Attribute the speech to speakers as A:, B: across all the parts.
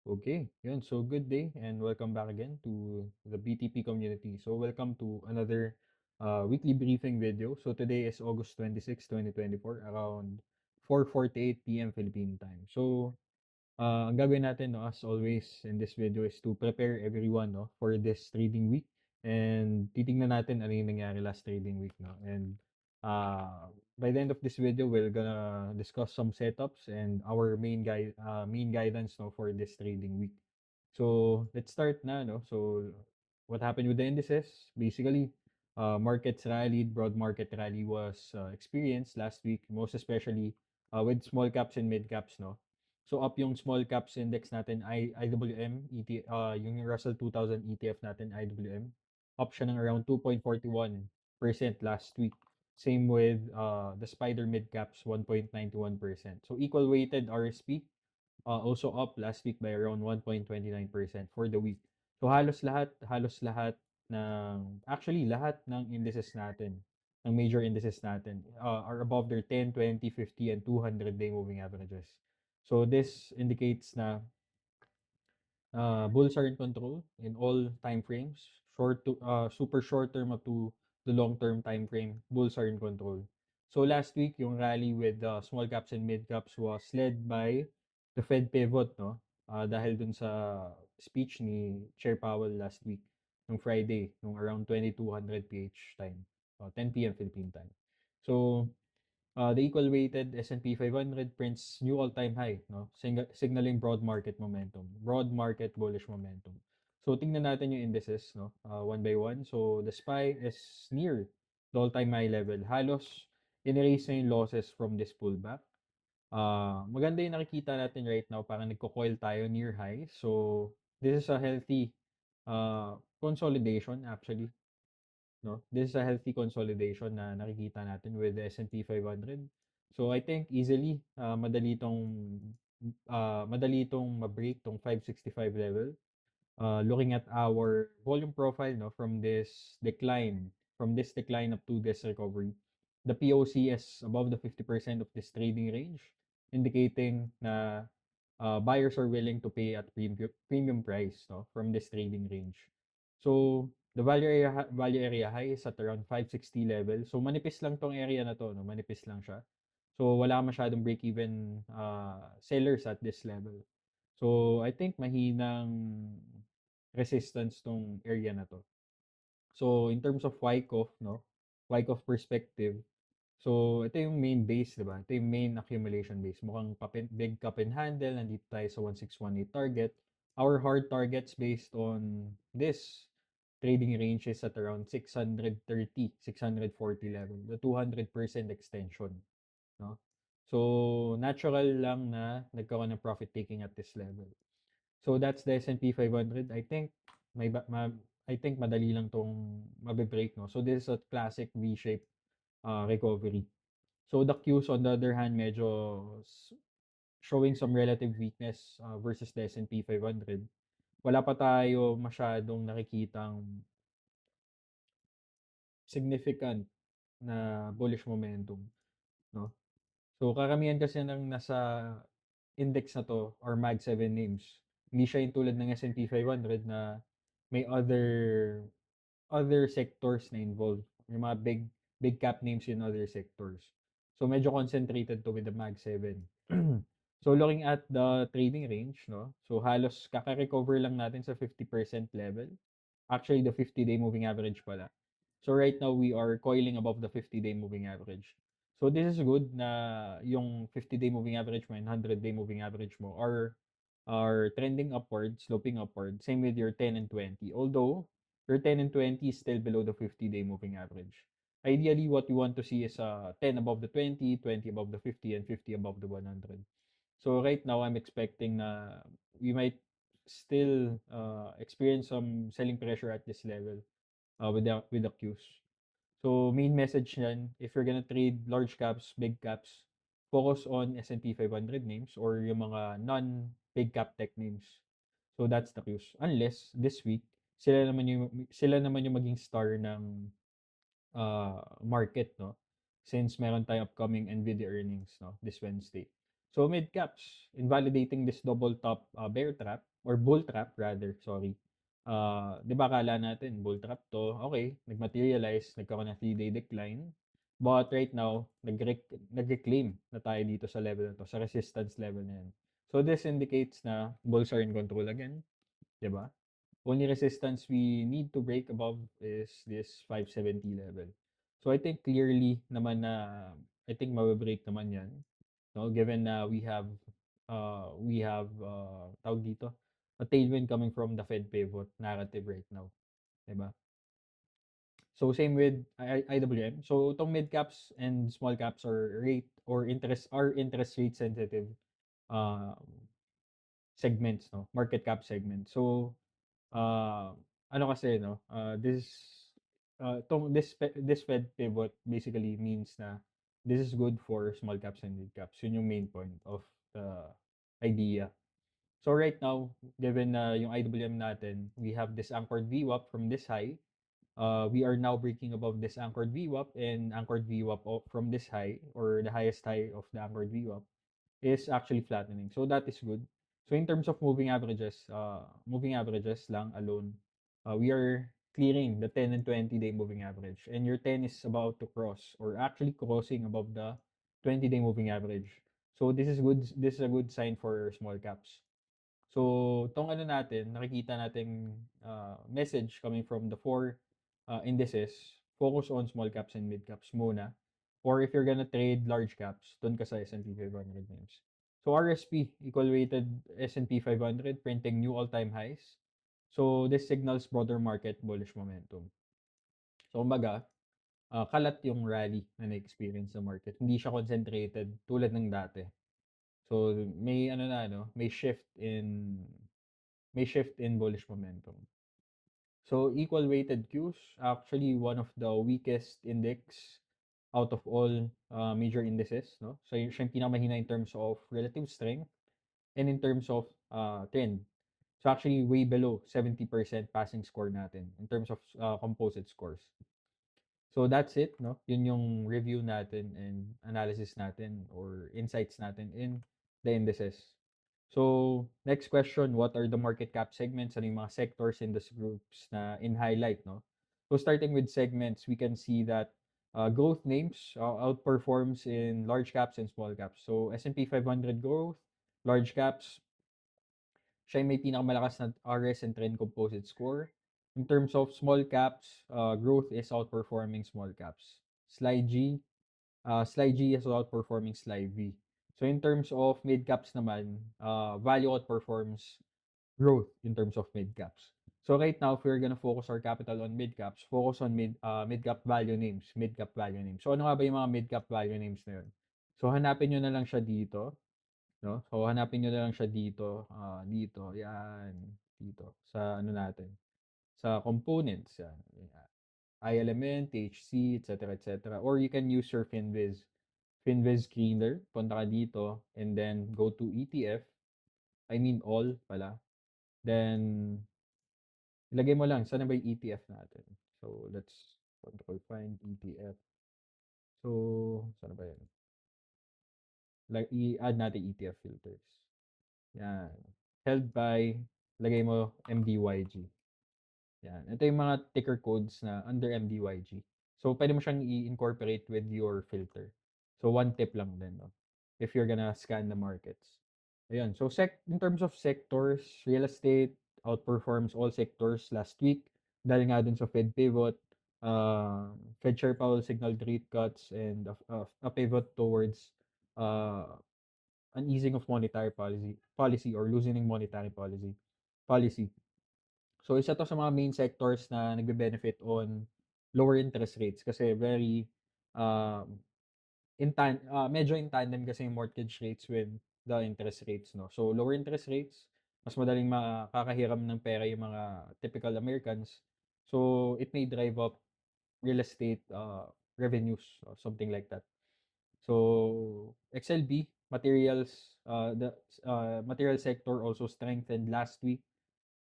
A: Okay, yun. So good day and welcome back again to the BTP community. So welcome to another weekly briefing video. So today is August 26, 2024, around 4:48 p.m. Philippine time. So ang gagawin natin, no, as always in this video is to prepare everyone, no, for this trading week. And titingnan natin ano yung nangyari last trading week, no. And by the end of this video, we're gonna discuss some setups and our main guidance, no, for this trading week. So let's start na, no. So what happened with the indices? Basically, markets rallied, broad market rally was experienced last week, most especially with small caps and mid caps, no. So up yung small caps index natin, IWM, yung Russell 2000 ETF natin, IWM, up siya ng around 2.41% last week. Same with the Spider mid caps, 1.91%. So equal weighted RSP, also up last week by around 1.29% for the week. So halos lahat actually lahat ng indices natin, ng major indices natin, are above their 10, 20, 50, and 200-day moving averages. So this indicates na bulls are in control in all time frames, super short term up to the long term time frame. Bulls are in control. So last week, yung rally with small caps and mid caps was led by the Fed pivot, no? Dahil dun sa speech ni Chair Powell last week, nung Friday, nung around 2200 PH time, 10 p.m. Philippine time. So the equal weighted S&P 500 prints new all-time high, no? Signaling broad market momentum, broad market bullish momentum. So tingnan natin yung indices, no? One by one. So the SPY is near the all-time high level. Halos in-erase na yung losses from this pullback. Maganda yung nakikita natin right now, parang nagko-coil tayo near high. So this is a healthy consolidation actually, no? This is a healthy consolidation na nakikita natin with the S&P 500. So I think easily madali itong ma-break tong 565 level. Looking at our volume profile, no, from this decline up to this recovery, the POC is above the 50% of this trading range, indicating na buyers are willing to pay at premium price, no, from this trading range. So the value area high is at around 560 level. So manipis lang tong area na to, no, manipis lang siya. So wala masyadong break even sellers at this level. So I think mahinang resistance tong area na 'to. So in terms of Wyckoff, 'no, Wyckoff perspective, so ito yung main base, 'di ba? Ito yung main accumulation base. Mukhang big cup and handle, nandito tayo sa 1618 target. Our hard targets based on this trading range is at around 630, 640 level, the 200% extension, no? So natural lang na nagkaroon ng profit taking at this level. So that's the S&P 500. May ba- ma, I think madali lang tong mabe-break, no. So this is a classic V-shape recovery. So the Qs on the other hand medyo showing some relative weakness versus the S&P 500. Wala pa tayo masyadong nakikitang significant na bullish momentum, no. So karamihan kasi ng nasa index na 'to or Mag 7 names. Hindi siya yung tulad ng S&P 500 na may other sectors na involved. Yung mga big cap names in other sectors. So medyo concentrated to with the Mag 7. So looking at the trading range, no? So halos kaka-recover lang natin sa 50% level. Actually, the 50-day moving average pala. So right now, we are coiling above the 50-day moving average. So this is good na yung 50-day moving average mo and 100-day moving average mo are trending upward, sloping upward. Same with your 10 and 20. Although, your 10 and 20 is still below the 50-day moving average. Ideally, what we want to see is 10 above the 20, 20 above the 50, and 50 above the 100. So right now, I'm expecting na we might still experience some selling pressure at this level with the Qs. So main message niyan, if you're gonna trade large caps, big caps, focus on S&P 500 names or yung mga non-big cap tech names. So that's the Qs. Unless this week, sila naman yung maging star ng market, no? Since meron tayong upcoming Nvidia earnings, no, this Wednesday. So mid caps, invalidating this double top bear trap or bull trap rather, sorry. 'Di ba akala natin bull trap to, okay, nag-materialize, nagkaroon ng 3-day decline. But right now, nag-reclaim na tayo dito sa level na to, sa resistance level na yan. So this indicates na bulls are in control again, 'di ba? Only resistance we need to break above is this 570 level. So I think clearly naman na I think mabe-break naman 'yan, no? Given na we have tawag dito, a tailwind coming from the Fed pivot narrative right now, 'di ba? So same with IWM. So itong mid caps and small caps are interest rate sensitive um, segments, no? Market cap segments. So ano kasi 'no, this Fed pivot basically means na this is good for small caps and mid caps. Yun yung main point of the idea. So right now, given na yung IWM natin, we have this anchored VWAP from this high. We are now breaking above this anchored VWAP and anchored VWAP from this high or the highest high of the anchored VWAP is actually flattening. So that is good. So in terms of moving averages lang alone, we are clearing the 10 and 20-day moving average. And your 10 is about to cross or actually crossing above the 20-day moving average. So this is good. This is a good sign for small caps. So, tong ano natin, nakikita nating message coming from the four indices, focus on small caps and mid caps muna. Or if you're gonna trade large caps, dun ka sa S&P 500 names. So, RSP, equal weighted S&P 500, printing new all-time highs. So, this signals broader market bullish momentum. So, kumbaga, kalat yung rally na na-experience sa market. Hindi siya concentrated tulad ng dati. So, may ano na, no? May shift in bullish momentum. So equal weighted Qs, actually one of the weakest index out of all major indices, no? So siya yung pinakamahina in terms of relative strength and in terms of trend. So actually way below 70% passing score natin in terms of composite scores. So that's it, no? Yun yung review natin and analysis natin or insights natin in the indices. So, next question, what are the market cap segments? Ano yung mga sectors in these groups na in highlight, no? So, starting with segments, we can see that growth names outperforms in large caps and small caps. So, S&P 500 growth, large caps, siya yung may pinakamalakas na RS and trend composite score. In terms of small caps, growth is outperforming small caps. Slide G is outperforming Slide V. So in terms of mid caps naman, value outperforms growth in terms of mid caps. So right now, if we're gonna focus our capital on mid caps, focus on mid cap value names, mid cap value names. So ano nga ba yung mga mid cap value names na yun? So hanapin nyo na lang siya dito, no? So hanapin nyo na lang siya dito, dito, yan, dito, sa ano natin, sa components, yan. iElement, THC, etc., etc. Or you can use your Finviz screener. Punta ka dito and then go to ETF. I mean all pala. Then, ilagay mo lang, saan na ba yung ETF natin? So, let's control find ETF. So, saan na ba yun? Like, i-add natin ETF filters. Yan. Held by, lagay mo MDYG. Yan. Ito yung mga ticker codes na under MDYG. So, pwede mo siyang i-incorporate with your filter. So, one tip lang din, no? If you're gonna scan the markets. Ayan. So, in terms of sectors, real estate outperforms all sectors last week. Dahil nga dun sa Fed pivot, Fed Chair Powell signaled rate cuts and a pivot towards uh, an easing of monetary policy or loosening monetary policy. So isa to sa mga main sectors na nagbe-benefit on lower interest rates kasi um, medyo in tandem kasi yung mortgage rates with the interest rates, no? So lower interest rates, mas madaling makakahiram ng pera yung mga typical Americans. So it may drive up real estate revenues or something like that. So XLB the material sector also strengthened last week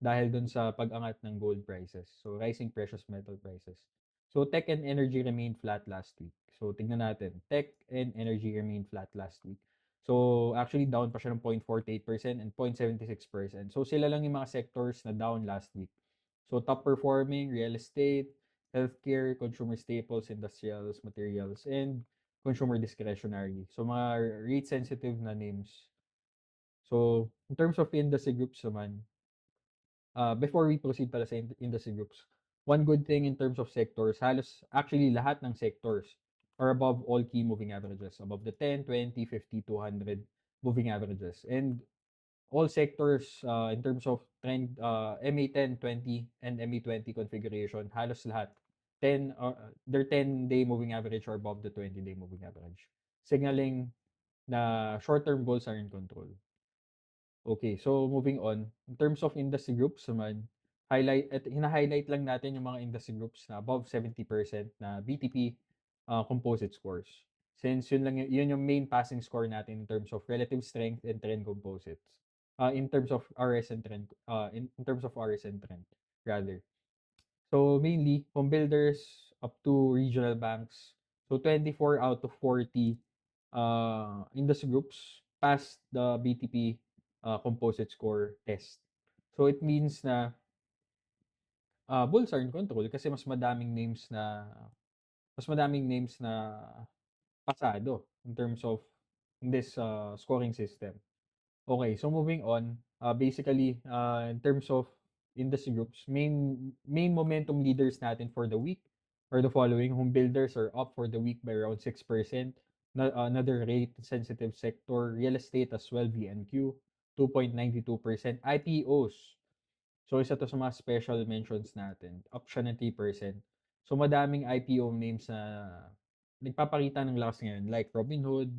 A: dahil dun sa pag-angat ng gold prices. So, rising precious metal prices. So, tech and energy remained flat last week. So, tingnan natin. Tech and energy remained flat last week. So, actually down pa siya ng 0.48% and 0.76%. So, sila lang yung mga sectors na down last week. So, top performing, real estate, healthcare, consumer staples, industrials, materials, and consumer discretionary. So, mga rate sensitive na names. So, in terms of industry groups naman, before we proceed pala sa industry groups, one good thing in terms of sectors, halos actually lahat ng sectors are above all key moving averages, above the 10, 20, 50, 200 moving averages. And all sectors in terms of trend, MA10, 20, and MA20 configuration, halos lahat, 10, their 10-day moving average or above the 20-day moving average. Signaling na short-term goals are in control. Okay, so moving on. In terms of industry groups naman, hina-highlight lang natin yung mga industry groups na above 70% na BTP composite scores. Since yun yung main passing score natin in terms of relative strength and trend composites. In terms of RS and trend, in terms of RS and trend, rather. So mainly, home builders up to regional banks. So 24 out of 40 industry groups passed the BTP composite score test. So it means na bulls are in control kasi mas madaming names na pasado in terms of in this scoring system. Okay, so moving on, basically, in terms of industry groups, main momentum leaders natin for the week are the following. Home builders are up for the week by around 6%. Another rate-sensitive sector, real estate as well, VNQ, 2.92%. IPOs, so isa to sa mga special mentions natin, up siya ng 3%. So madaming IPO names na nagpapakita ng lakas ngayon, like Robinhood,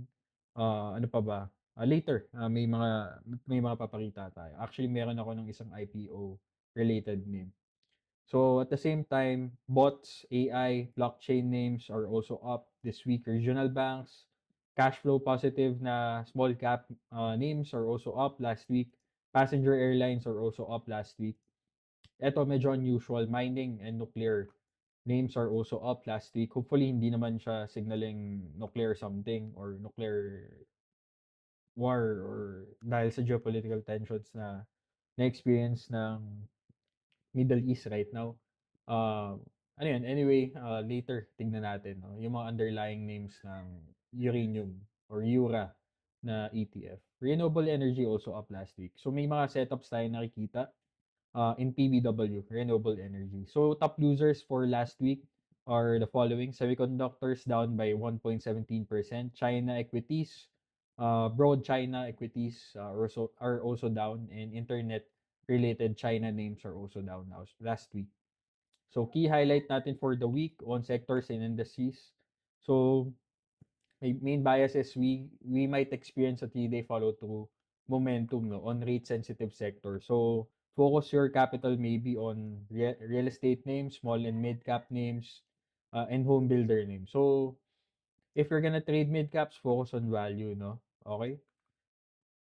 A: ano pa ba? Later, may mga papakita tayo. Actually, meron ako ng isang IPO related name. So at the same time, bots, AI, blockchain names are also up this week. Regional banks, cash flow positive na small cap names are also up last week. Passenger airlines are also up last week. Eto medyo unusual, mining and nuclear names are also up last week. Hopefully hindi naman siya signaling nuclear something or nuclear war or dahil sa geopolitical tensions na na-experience ng Middle East right now. Ano yun, anyway, later tignan natin no, yung mga underlying names ng uranium or URA na ETF. Renewable energy also up last week. So may mga setups tayo nakikita in PBW, renewable energy. So top losers for last week are the following: semiconductors down by 1.17%, China equities, broad China equities are also down, and internet related China names are also down now last week. So key highlight natin for the week on sectors and industries. So main bias is we might experience a 3-day follow-through momentum no, on rate-sensitive sector. So, focus your capital maybe on real estate names, small and mid-cap names, and home builder names. So, if you're gonna trade mid-caps, focus on value, no? Okay?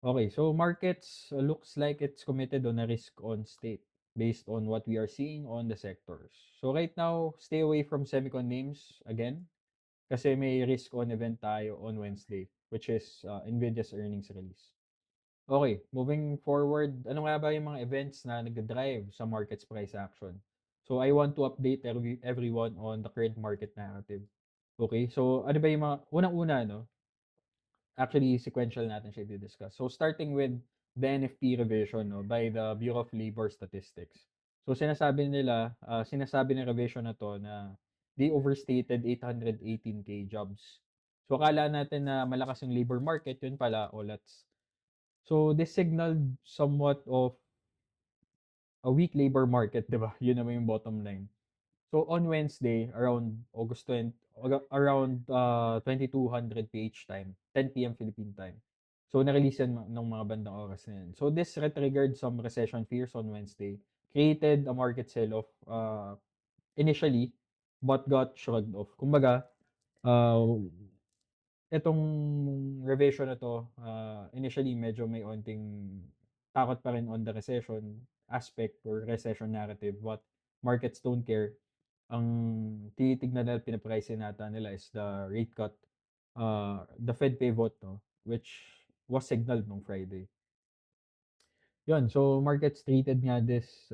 A: Okay, so markets looks like it's committed on a risk-on state based on what we are seeing on the sectors. So, right now, stay away from semicon names again. Kasi may risk-on event tayo on Wednesday, which is NVIDIA's earnings release. Okay, moving forward, ano nga ba yung mga events na nag-drive sa market's price action? So, I want to update everyone on the current market narrative. Okay, so ano ba yung mga, unang-una, no? Actually, sequential natin siya i-discuss. So, starting with the NFP revision no, by the Bureau of Labor Statistics. So, sinasabi ng revision na to na they overstated 818K jobs. So, akala natin na malakas yung labor market, yun pala, OLATs. So, this signaled somewhat of a weak labor market, di ba? Yun naman yung bottom line. So, on Wednesday, around August 20, around 2200 PH time, 10 p.m. Philippine time. So, na-release yan ng mga bandang oras na yan. So, this retriggered some recession fears on Wednesday, created a market sell-off initially, but got shrugged off. Kumbaga, uh, itong revision na to, initially medyo may onting takot pa rin on the recession aspect or recession narrative, but markets don't care. Ang tinitignan nila, pinaprice nata nila is the rate cut, the Fed pivot, no? Which was signaled nung Friday. Yun, so markets treated nga this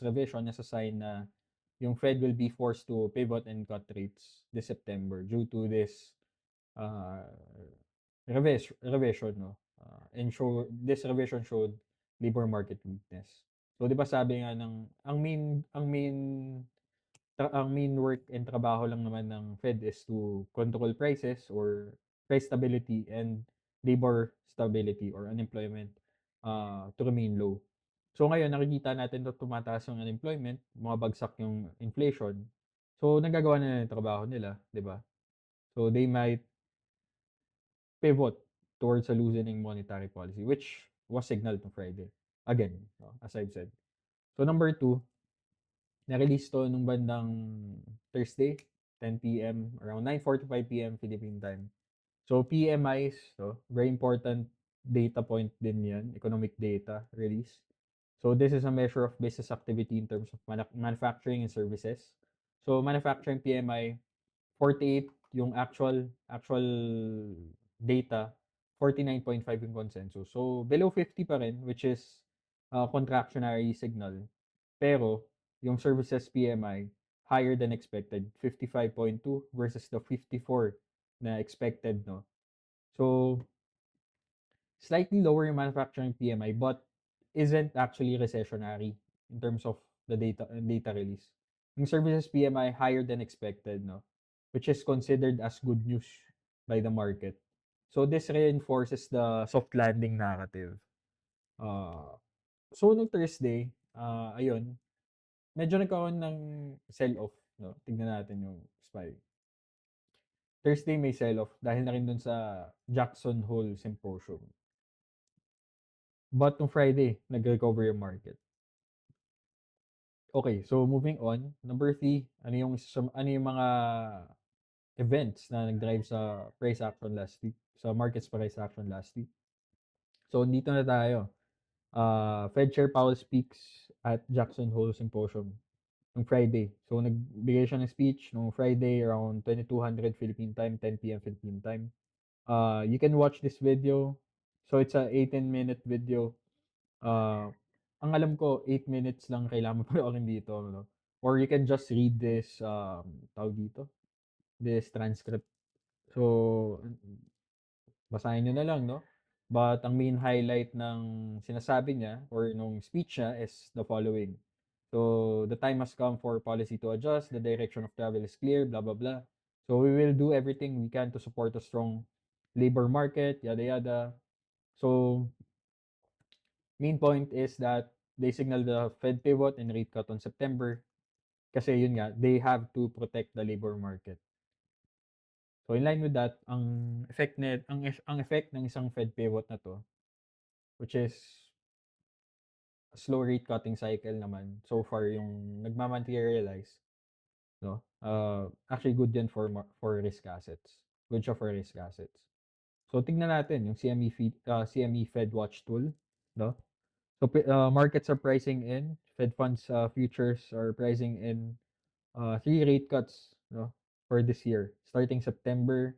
A: revision as a sign na yung Fed will be forced to pivot and cut rates this September due to this uh, revision, no? This revision showed labor market weakness. So 'di ba sabi nga ng ang main work and trabaho lang naman ng Fed is to control prices or price stability and labor stability or unemployment to remain low. So ngayon nakikita natin na tumataas yung unemployment, bumabagsak yung inflation. So nagagawa na nila yung trabaho nila, 'di ba? So they might pivot towards a loosening monetary policy, which was signaled on Friday. Again, as I've said. So number two, na-release 'to nung bandang Thursday, 10 PM, around 9:45 PM Philippine time. So PMIs, very important data point din 'yan, economic data release. So this is a measure of business activity in terms of manufacturing and services. So manufacturing PMI 48 yung actual data, 49.5 yung consensus. So below 50 pa rin, which is contractionary signal. Pero yung services PMI higher than expected, 55.2 versus the 54 na expected, no. So slightly lower yung manufacturing PMI but isn't actually recessionary in terms of the data release. Yung services PMI higher than expected, no, which is considered as good news by the market. So this reinforces the soft landing narrative. So nung Thursday, ayun, medyo nagkaroon ng sell-off, no. Tignan natin yung SPY. Thursday may sell-off dahil na rin dun sa Jackson Hole Symposium. But nung Friday, nag-recover yung market. Okay, so moving on. Number 3, ano yung mga events na nag-drive sa price action last week, sa market's price action last week. So, dito na tayo. Fed Chair Powell speaks at Jackson Hole Symposium nung Friday. So, nagbigay siya ng speech nung Friday around 2200 Philippine time, 10 PM Philippine time. You can watch this video. So, it's a 18-minute video. Ang alam ko 8 minutes lang kailangan mo panoorin dito, no? Or you can just read this, tawag dito, this transcript. So, basahin niyo na lang, no? But ang main highlight ng sinasabi niya or nung speech niya is the following. So, the time has come for policy to adjust, the direction of travel is clear, blah, blah, blah. So, we will do everything we can to support a strong labor market, yada, yada. So, main point is that they signal the Fed pivot and rate cut on September kasi yun nga, they have to protect the labor market. So in line with that, ang effect ng isang Fed pivot na to, which is a slow rate cutting cycle naman, so far yung nagmamaterialize, no? Actually good din for risk assets. Good siya for risk assets. So tingnan natin yung CME Fed Watch tool, no? So markets are pricing in, Fed funds futures are pricing in 3 rate cuts, no, for this year, starting September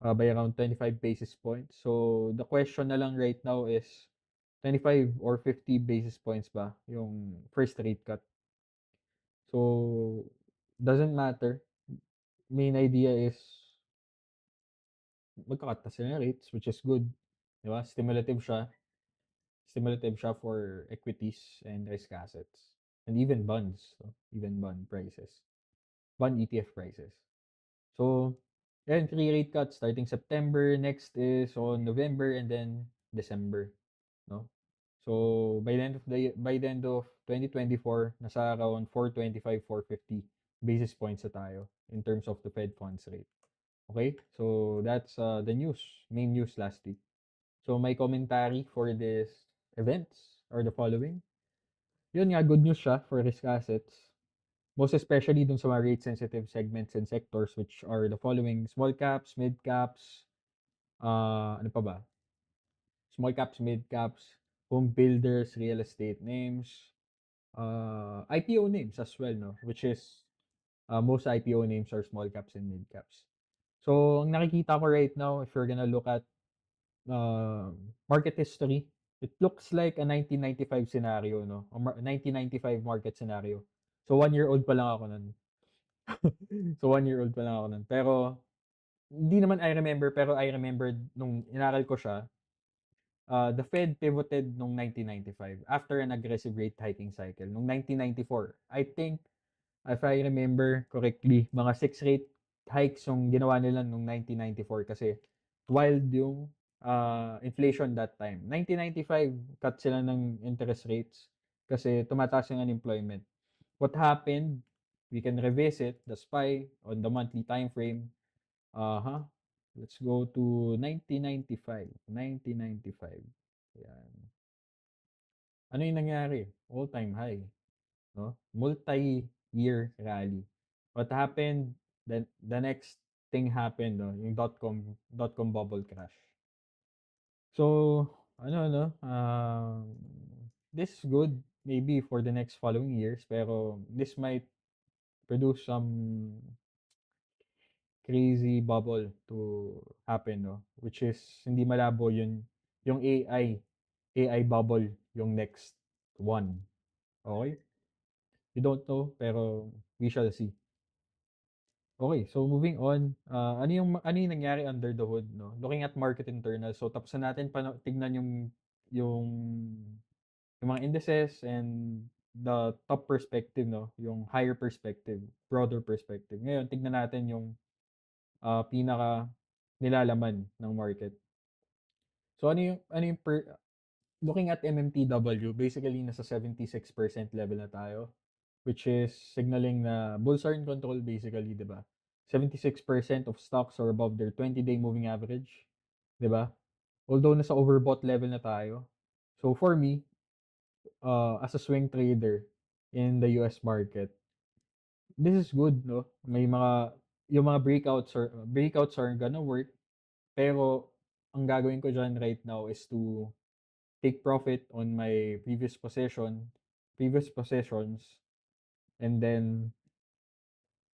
A: by around 25 basis points. So the question na lang right now is 25 or 50 basis points ba yung first rate cut. So doesn't matter. Main idea is magka-cut na sila ng rates, which is good. Di ba? Stimulative siya. Stimulative siya for equities and risk assets. And even bonds. So, even bond prices. Bond ETF prices. So, yan, 3 rate cuts starting September. Next is on November and then December. No? So, by the end of 2024, nasa around 425, 450 basis points na tayo in terms of the Fed funds rate. Okay? So, that's the main news last week. So, my commentary for this events are the following. Yun nga, good news siya for risk assets. Most especially dun sa mga rate-sensitive segments and sectors which are the following: small caps, mid caps, ano pa ba? Small caps, mid caps, home builders, real estate names, IPO names as well, no? Which is, most IPO names are small caps and mid caps. So, ang nakikita ko right now, if you're gonna look at market history, it looks like a 1995 scenario, no? 1995 market scenario. So 1 year old pa lang ako nun. So 1 year old pa lang ako nun. Pero hindi naman I remember, pero I remembered nung inaral ko siya, the Fed pivoted nung 1995 after an aggressive rate hiking cycle. Nung 1994, I think, if I remember correctly, mga 6 rate hikes yung ginawa nila nung 1994 kasi wild yung inflation that time. 1995, cut sila ng interest rates kasi tumataas yung unemployment. What happened? We can revisit the SPY on the monthly time frame. Uh-huh. Let's go to 1995. 1995. Yan. Ano yung nangyari? All-time high, no? Multi-year rally. What happened? The next thing happened, no? Yung dot com bubble crash. So, this is good maybe for the next following years, pero this might produce some crazy bubble to happen, no? Which is hindi malabo yun, yung AI bubble yung next one. Okay? We don't know, pero we shall see. Okay, so moving on, ano yung nangyari under the hood, no? Looking at market internals. So tapos na natin tignan yung yung mga indices and the top perspective, no? Yung higher perspective, broader perspective. Ngayon, tignan natin yung pinaka nilalaman ng market. So looking at MMTW, basically nasa 76% level na tayo, which is signaling na bulls are in control basically, 'di ba? 76% of stocks are above their 20-day moving average, 'di ba? Although nasa overbought level na tayo. So for me, as a swing trader in the US market, this is good, no? Yung mga breakouts are gonna work, pero ang gagawin ko diyan right now is to take profit on my previous possessions, and then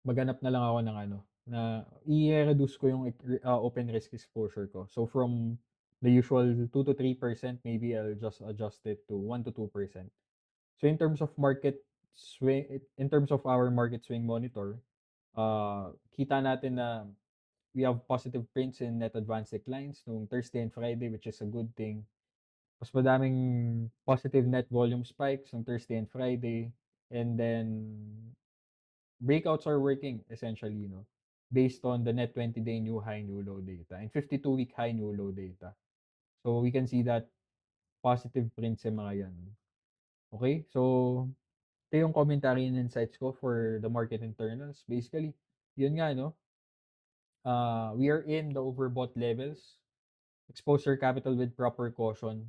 A: maghanap na lang ako ng na i-reduce ko yung open risk exposure ko. So from the usual 2 to 3%, maybe I'll just adjust it to 1 to 2%. So in terms of our market swing monitor, kita natin na we have positive prints in net advance declines nung Thursday and Friday, which is a good thing. Mas madaming positive net volume spikes on Thursday and Friday. And then breakouts are working essentially, no? Based on the net 20-day new high, new low data and 52-week high, new low data. So we can see that positive prints yung mga yan. Okay? So ito yung commentary and insights ko for the market internals. Basically, yun nga, no? We are in the overbought levels. Exposure capital with proper caution.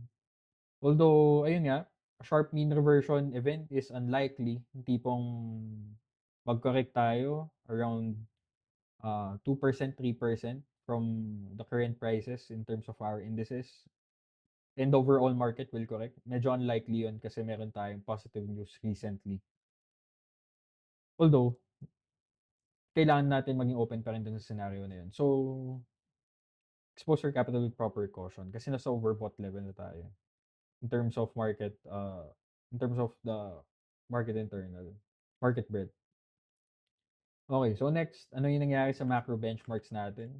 A: Although, ayun nga, a sharp mean reversion event is unlikely. Yung tipong mag-correct tayo around 2%, 3% from the current prices in terms of our indices. And the overall market will correct. Medyo unlikely yun kasi meron tayong positive news recently. Although, kailangan natin maging open pa rin dun sa scenario na yun. So, exposure capital with proper caution kasi nasa overbought level na tayo in terms of in terms of the market internal, market breadth. Okay, so next, ano yung nangyari sa macro benchmarks natin?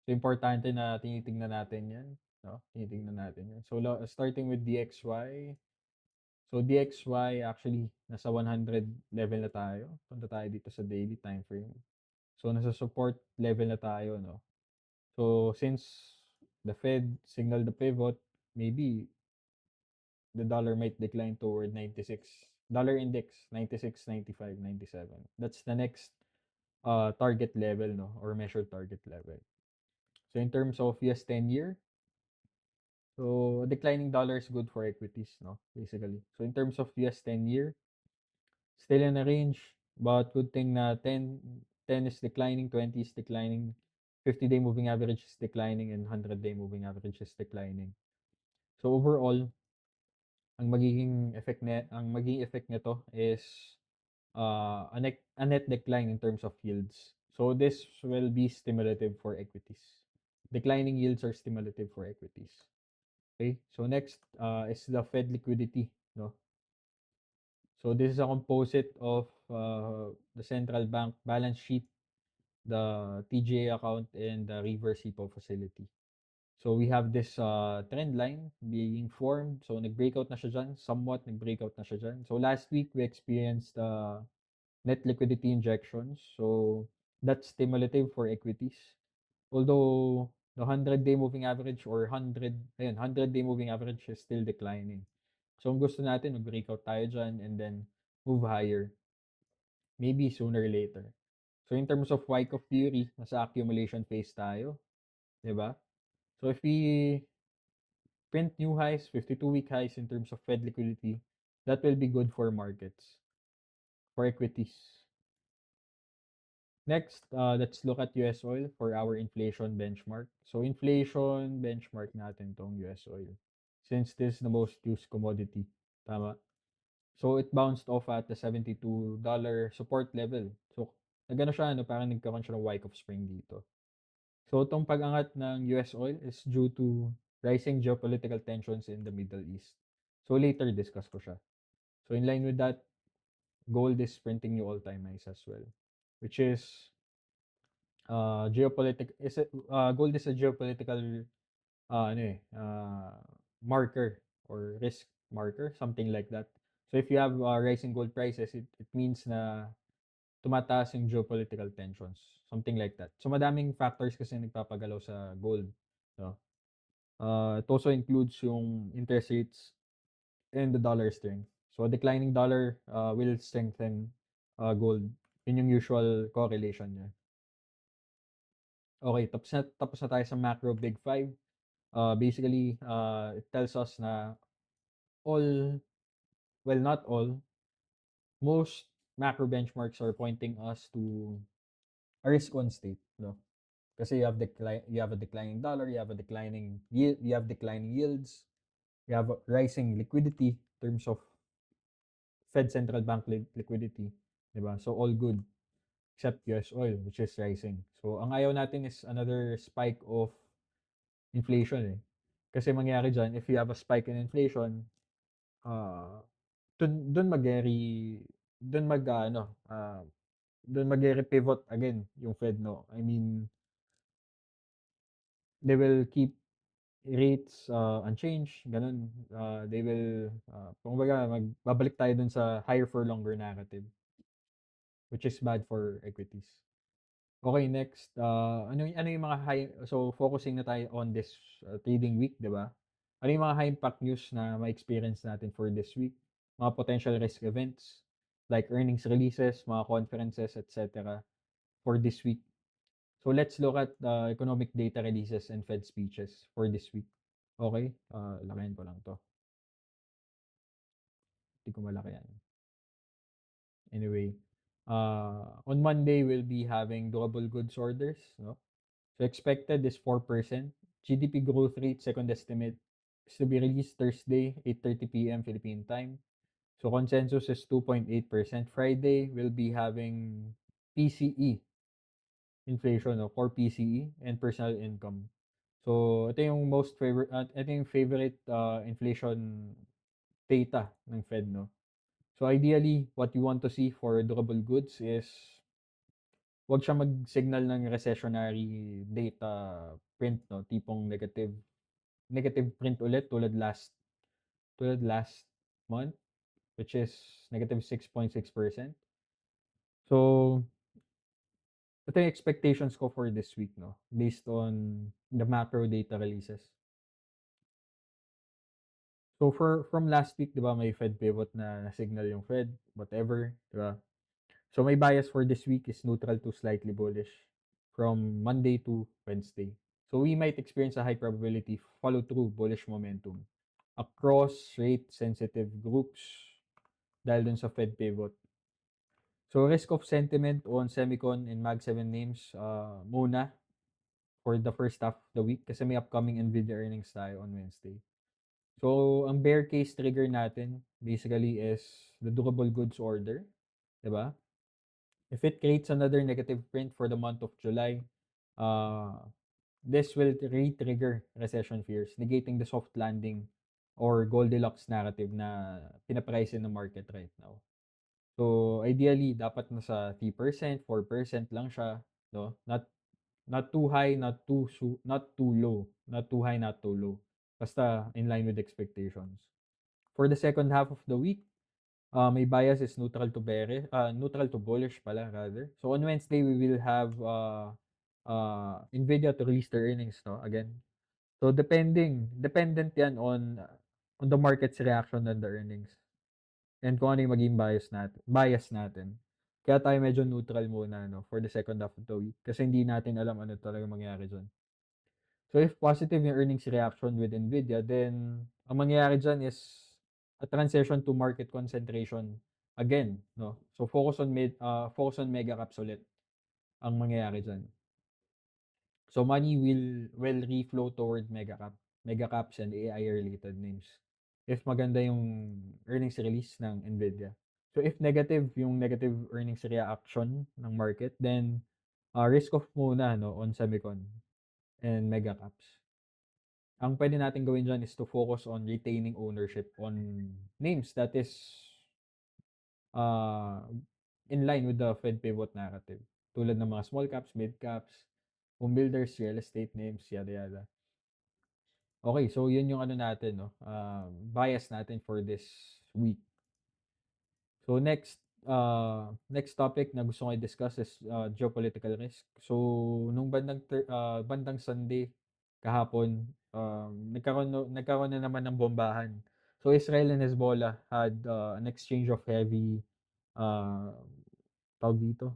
A: So, importante na tinitingnan natin yan, no? Tinitingnan natin yan. So, starting with DXY. So, DXY actually nasa 100 level na tayo. Punta tayo dito sa daily time frame. So, nasa support level na tayo, no? So, since the Fed signaled the pivot, maybe the dollar might decline toward 96. Dollar index, 96, 95, 97. That's the next target level, no? Or measured target level. So, in terms of US 10-year, so a declining dollar is good for equities, no? Basically. So, in terms of US 10-year, still in a range, but good thing na 10 is declining, 20 is declining, 50-day moving average is declining, and 100-day moving average is declining. So overall, ang magiging effect nito is a net decline in terms of yields. So this will be stimulative for equities. declining yields are stimulative for equities. Okay, so next is the Fed liquidity, no? So this is a composite of the central bank balance sheet, the TGA account, and the reverse repo facility. So we have this trend line being formed. So nag-breakout na siya dyan. Somewhat nag-breakout na siya dyan. So last week, we experienced net liquidity injections. So that's stimulative for equities. Although the 100-day moving average or 100-day moving average is still declining. So kung gusto natin, mag-breakout tayo dyan and then move higher. Maybe sooner or later. So in terms of Wyckoff theory, nasa accumulation phase tayo. 'Di ba? So if we print new highs, 52-week highs in terms of Fed liquidity, that will be good for markets, for equities. Next, let's look at US oil for our inflation benchmark. So inflation benchmark natin tong US oil. Since this is the most used commodity. Tama? So it bounced off at the $72 support level. So nagano siya, ano, parang nagkaroon siya ng Wyckoff spring dito. So itong pag-angat ng US oil is due to rising geopolitical tensions in the Middle East. So later discuss ko siya. So in line with that, gold is printing new all-time highs as well, which is gold is a geopolitical ano marker or risk marker, something like that. So if you have rising gold prices, it means na tumataas yung geopolitical tensions, something like that. So madaming factors kasi nagpapagalaw sa gold, no? It also includes yung interest rates and the dollar strength. So a declining dollar will strengthen gold. Yun yung usual correlation niya. Okay, tapos na tayo sa macro big five. Basically, it tells us na all, well, not all, most macro benchmarks are pointing us to a risk-on state, no? Kasi you have a declining dollar, you have a declining yield, you have declining yields, you have a rising liquidity in terms of Fed central bank liquidity, 'di ba? So all good except US oil which is rising. So ang ayaw natin is another spike of inflation eh. Kasi mangyari diyan if you have a spike in inflation, uh dun mag-eri dun mag ano, dun mag-pivot again yung Fed, no. I mean, they will keep rates unchanged, ganun. They will kumbaga babalik tayo dun sa higher for longer narrative, which is bad for equities. Okay, next, ano yung mga high, so focusing na tayo on this trading week, 'di ba? Ano yung mga high impact news na ma-experience natin for this week? Mga potential risk events like earnings releases, mga conferences, etc. for this week. So let's look at economic data releases and Fed speeches for this week. Okay? Lakayin ko lang 'to. Hindi ko malaki yan. Anyway, on Monday we'll be having durable goods orders, no? So expected is 4%. GDP growth rate, second estimate, is to be released Thursday, 8:30 p.m. Philippine time. So consensus is 2.8%. Friday, we'll be having PCE, inflation, no? Core PCE, and personal income. So ito yung favorite inflation data ng Fed, no? So ideally, what you want to see for durable goods is wag siya mag-signal ng recessionary data print, no? Tipong negative print ulit tulad last month, which is negative 6.6%. So ito yung expectations ko for this week, no? Based on the macro data releases. So from last week, 'di ba, may Fed pivot na signal yung Fed, whatever, 'di ba? So my bias for this week is neutral to slightly bullish from Monday to Wednesday. So we might experience a high probability follow through bullish momentum across rate sensitive groups dahil dun sa Fed pivot. So risk of sentiment on Semicon and Mag 7 names muna for the first half of the week kasi may upcoming Nvidia earnings tayo on Wednesday. So ang bear case trigger natin basically is the durable goods order, 'di ba? If it creates another negative print for the month of July, uh, this will re-trigger recession fears, negating the soft landing or Goldilocks narrative na pinaprice in the market right now. So, ideally, dapat nasa 3%, 4% lang siya, no? Not too high, not too low. Not too high, not too low. Basta in line with expectations. For the second half of the week, my bias is neutral to bullish pala rather. So on Wednesday, we will have Nvidia to release their earnings, no? Again. So dependent yan on the market's reaction on the earnings. And kung ano yung maging bias natin. Kaya tayo medyo neutral muna, no, for the second half of the week. Kasi hindi natin alam ano talaga mangyari dyan. So if positive yung earnings reaction with Nvidia, then ang mangyayari dyan is a transition to market concentration again, no? So focus on mega caps ulit ang mangyayari dyan. So money will reflow toward mega caps and AI related names. If maganda yung earnings release ng Nvidia. So if negative yung negative earnings reaction ng market, then risk off muna, no, on semicon and mega caps. Ang pwede natin gawin diyan is to focus on retaining ownership on names that is uh, in line with the Fed pivot narrative. Tulad ng mga small caps, mid caps, home builders, real estate names, yada yada. Okay, so yun yung ano natin, no? Bias natin for this week. So next topic na gusto ko i-discuss is geopolitical risk. So nung bandang Sunday kahapon, nagkaroon na naman ng bombahan. So Israel and Hezbollah had an exchange of uh, tawag dito,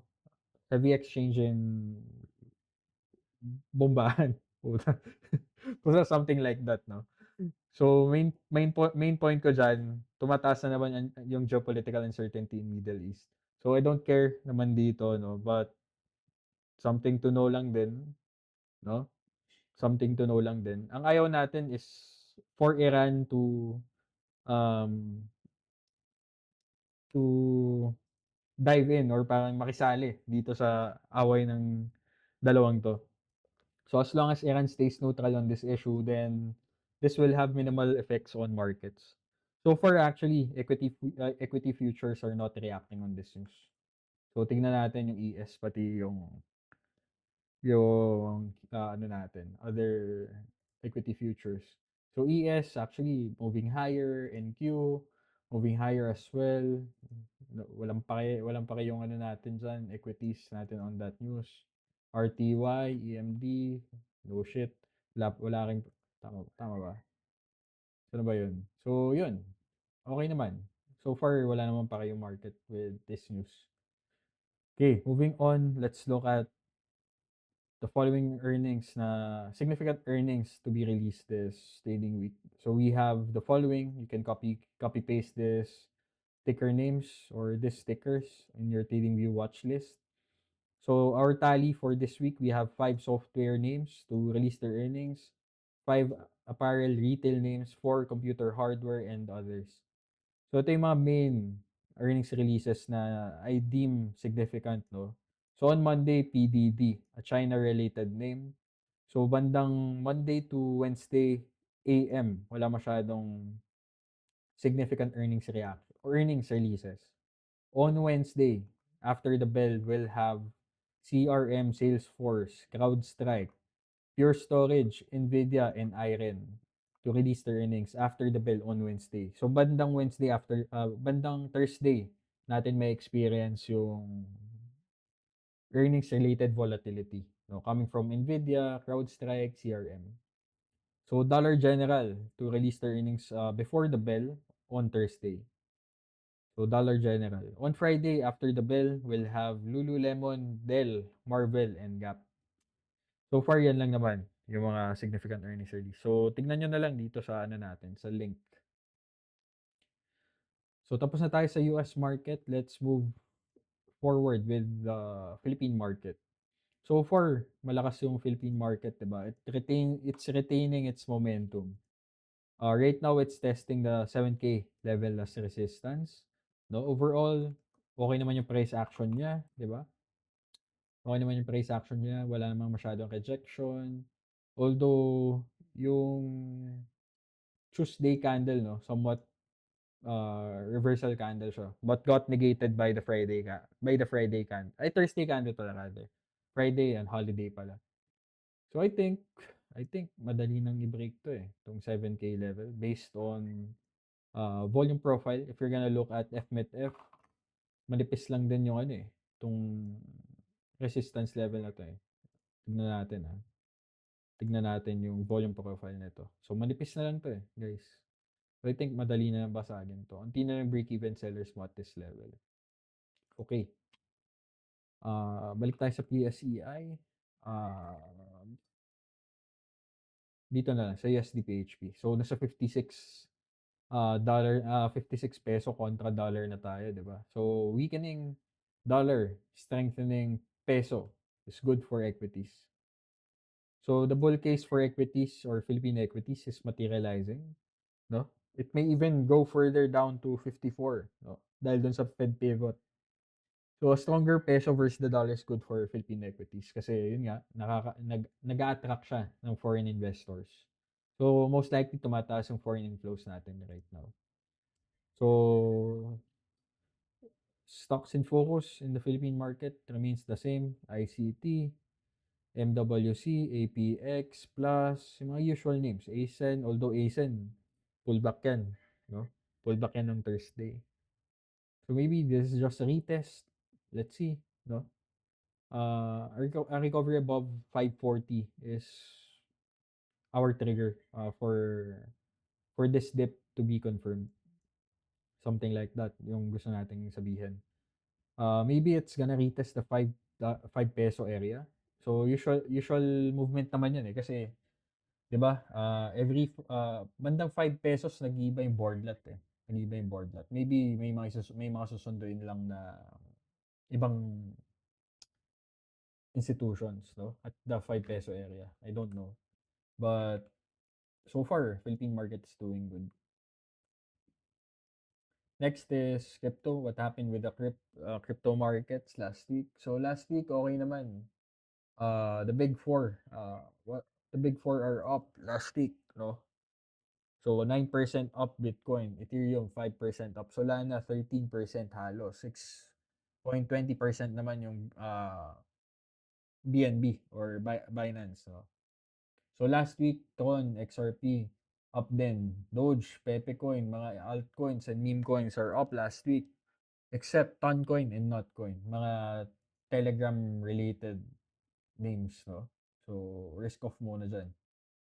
A: heavy exchange in bombahan. Puta. Puta, something like that, no? So main point ko diyan, tumataas na naman yung geopolitical uncertainty in Middle East. So I don't care naman dito, no, but something to know lang din, no? Something to know lang din. Ang ayaw natin is for Iran um to dive in or parang makisali dito sa away ng dalawang 'to. So as long as Iran stays neutral on this issue, then this will have minimal effects on markets. So far, actually, equity futures are not reacting on this news. So tingnan natin yung ES pati yung ano natin, other equity futures. So ES actually moving higher, NQ moving higher as well. Walang pake yung ano natin diyan, equities natin on that news. RTY, EMD, no shit. Wala ring tama ba? Ano ba 'yun? So 'yun. Okay naman. So far wala naman pa kayong market with this news. Okay, moving on, let's look at the following significant earnings to be released this trading week. So we have the following. You can copy paste this ticker names or these stickers in your TradingView watch list. So our tally for this week, we have 5 software names to release their earnings, 5 apparel retail names, 4 computer hardware, and others. So ito yung mga main earnings releases na I deem significant, no? So on Monday, PDD, a China-related name. So bandang Monday to Wednesday AM, wala masyadong significant earnings releases. On Wednesday, after the bell, we'll have CRM, Salesforce, CrowdStrike, Pure Storage, Nvidia, and Iron to release their earnings after the bell on Wednesday. So bandang Thursday natin may experience yung earnings related volatility, no, coming from Nvidia, CrowdStrike, CRM. So Dollar General to release their earnings before the bell on Thursday. So Dollar General. On Friday after the bell, we'll have Lululemon, Dell, Marvel, and Gap. So far yan lang naman yung mga significant earnings release. So tignan nyo na lang dito sa ano natin, sa link. So tapos na tayo sa US market. Let's move forward with the Philippine market. So far, malakas yung Philippine market, 'di ba? It's retaining its momentum. Right now it's testing the 7K level as resistance. No, overall, okay naman yung price action niya, 'di ba? Okay naman yung price action niya, wala namang masyadong rejection. Although yung Tuesday candle, no, somewhat reversal candle siya, but got negated by the Friday candle. Ay, Thursday candle pala rather. Friday and holiday pala. So I think madali nang i-break 'to, eh, 'tong 7K level based on volume profile. If you're gonna look at FMETF, manipis lang din yung ano, eh, 'tong resistance level na 'to, eh. Tignan natin, tignan natin yung volume profile nito. So manipis na lang 'to, eh, guys. So I think madali na lang basagin 'to. Unti na lang break-even sellers mo at this level. Okay. Balik tayo sa PSEI. Ah, dito na lang sa USD PHP. So nasa 56 56 peso kontra dollar na tayo, 'di ba? So weakening dollar, strengthening peso is good for equities. So the bull case for equities or Philippine equities is materializing, no? It may even go further down to 54, no? Dahil dun sa Fed pivot. So a stronger peso versus the dollar is good for Philippine equities kasi yun nga nag-a-attract siya ng foreign investors. So most likely tumataas yung foreign inflows natin right now. So stocks in focus in the Philippine market remains the same. ICT, MWC, APX, plus yung mga usual names. ASEN, although ASEN, pullback yan. No? Pullback yan on Thursday. So maybe this is just a retest. Let's see. No? A recovery above 540 is our trigger for this dip to be confirmed. Something like that yung gusto nating sabihin. Maybe it's gonna retest the 5 peso area. So usual movement naman 'yan, eh, kasi 'di ba? Every bandang 5 pesos nag-iiba yung boardlot, eh. Nag-iiba yung boardlot. Maybe may mga susunduin lang na ibang institutions, no? At the 5 peso area. I don't know. But so far, Philippine market is doing good. Next is crypto. What happened with the crypto markets last week? So last week okay naman. The big four, the big four are up last week, no? So 9% up Bitcoin, Ethereum 5% up, Solana 13% halos, 6.20% naman yung BNB or Binance, no? So last week, Tron, XRP up din. Doge, Pepecoin, mga altcoins and meme coins are up last week. Except Toncoin and Notcoin, mga Telegram related names, no? So risk off muna dyan.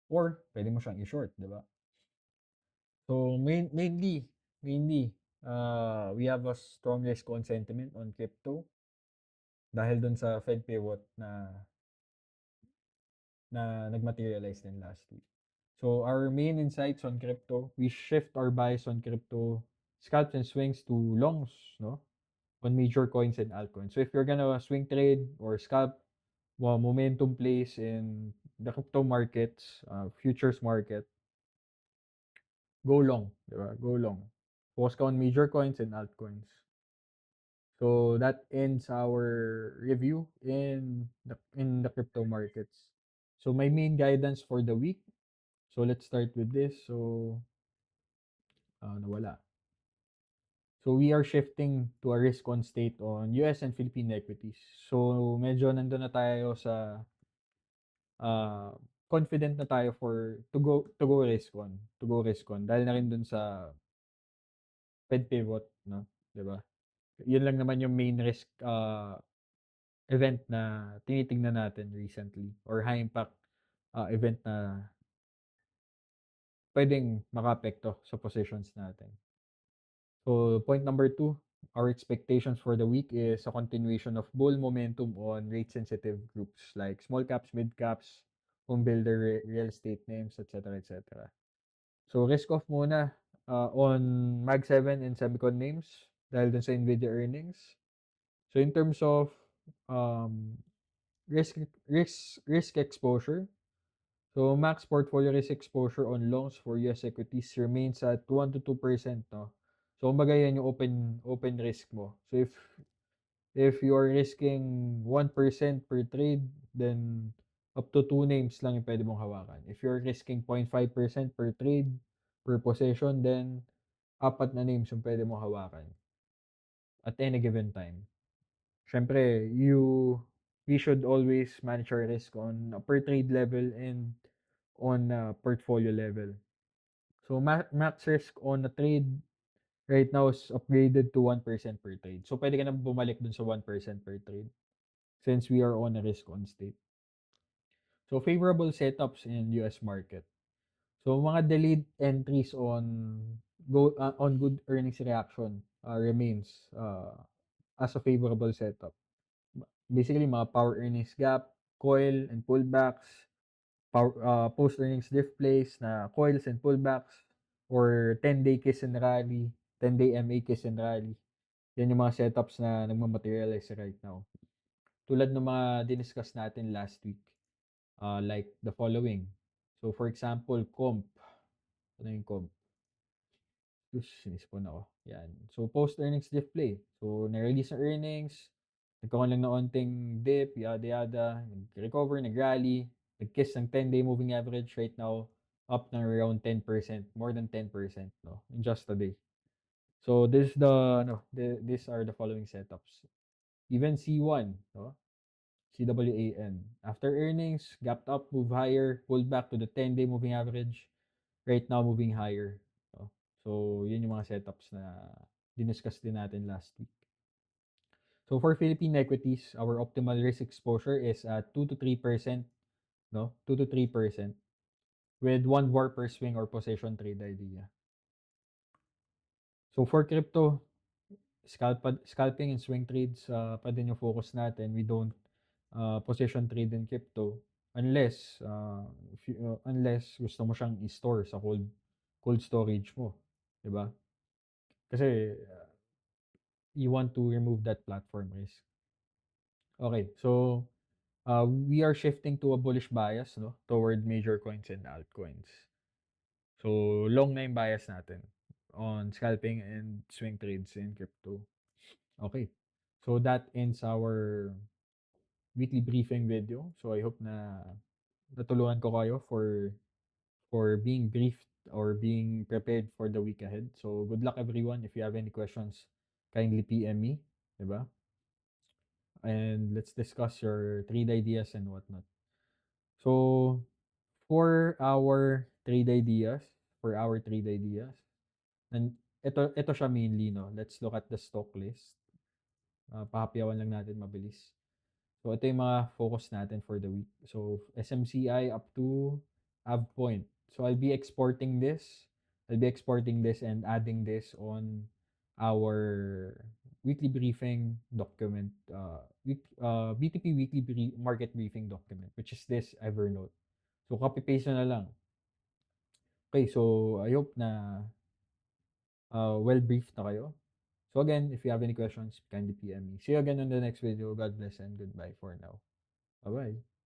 A: Or pwede mo siyang i-short, di ba? So mainly, we have a strong risk on sentiment on crypto dahil dun sa Fed pivot na nag-materialize din last week. So our main insights on crypto, we shift our bias on crypto scalps and swings to longs, no? On major coins and altcoins. So if you're gonna swing trade or scalp, momentum plays in the crypto markets, futures market, go long, di ba? Go long. Focus ka on major coins and altcoins. So that ends our review in the crypto markets. So my main guidance for the week. So let's start with this. So nawala. So we are shifting to a risk on state on US and Philippine equities. So medyo nandun na tayo sa uh, confident na tayo to go risk on dahil na rin dun sa Fed pivot, no? 'Di ba? Yun lang naman yung main risk event na tinitingnan natin recently or high impact event na pwedeng makaapekto sa positions natin. So point number 2, our expectations for the week is a continuation of bull momentum on rate sensitive groups like small caps, mid caps, home builder, real estate names, etc., etc. So risk off muna on Mag7 and Semicon names dahil dun sa Nvidia earnings. So in terms of um, risk exposure, so max portfolio risk exposure on longs for US equities remains at 1 to 2%, no? So kumbaga yan yung open risk mo. So if you are risking 1% per trade, then up to 2 names lang yung pwede mong hawakan. If you're risking 0.5% per trade, per possession, then apat na names yung pwede mong hawakan at any given time. Siyempre, we should always manage our risk on a per trade level and on a portfolio level. So max risk on a trade right now is upgraded to 1% per trade. So pwede ka na bumalik dun sa 1% per trade since we are on a risk on state. So favorable setups in US market. So mga delayed entries on good earnings reaction remains as a favorable setup. Basically mga power earnings gap, coil and pullbacks, post earnings diff plays na coils and pullbacks, or 10-day kiss and rally, 10-day MA kiss and rally. Yan yung mga setups na nagmamaterialize right now. Tulad ng mga diniscuss natin last week, like the following. So for example, comp. Ano yung comp? Sinispon ako. Yan. So post-earnings diff play. So na-release na earnings, nagkaroon lang ng onting dip, yada yada, nag-recover, nag-rally, nag-kiss ng 10-day moving average right now, up na around 10%, more than 10%, no, in just a day. So these are the following setups. Even C1, no? CWAN. After earnings, gapped up, move higher, pulled back to the 10-day moving average, right now moving higher. No? So, yun yung mga setups na diniscuss din natin last week. So, for Philippine equities, our optimal risk exposure is at 2 to 3%, no? 2 to 3% with 1 VAR per swing or possession trade idea. So, for crypto, scalping and swing trades pa din yung focus natin. We don't position trade in crypto unless unless gusto mo siyang i-store sa cold storage mo, 'di ba? Kasi you want to remove that platform risk. Okay, so we are shifting to a bullish bias, no, toward major coins and altcoins. So long na yung bias natin on scalping and swing trades in crypto. Okay. So that ends our weekly briefing video. So I hope na natulungan ko kayo for being briefed or being prepared for the week ahead. So good luck everyone. If you have any questions, kindly PM me, 'di ba? And let's discuss your trade ideas and whatnot. So for our trade ideas, and ito siya mainly, no. Let's look at the stock list. Pahapyawan lang natin mabilis. So, ito yung mga focus natin for the week. So, SMCI up to AvePoint. So, I'll be exporting this and adding this on our weekly briefing document, BTP weekly market briefing document, which is this Evernote. So, copy-paste na lang. Okay, so I hope na well-briefed na kayo. So again, if you have any questions, kindly PM me. See you again on the next video. God bless and goodbye for now. Bye-bye.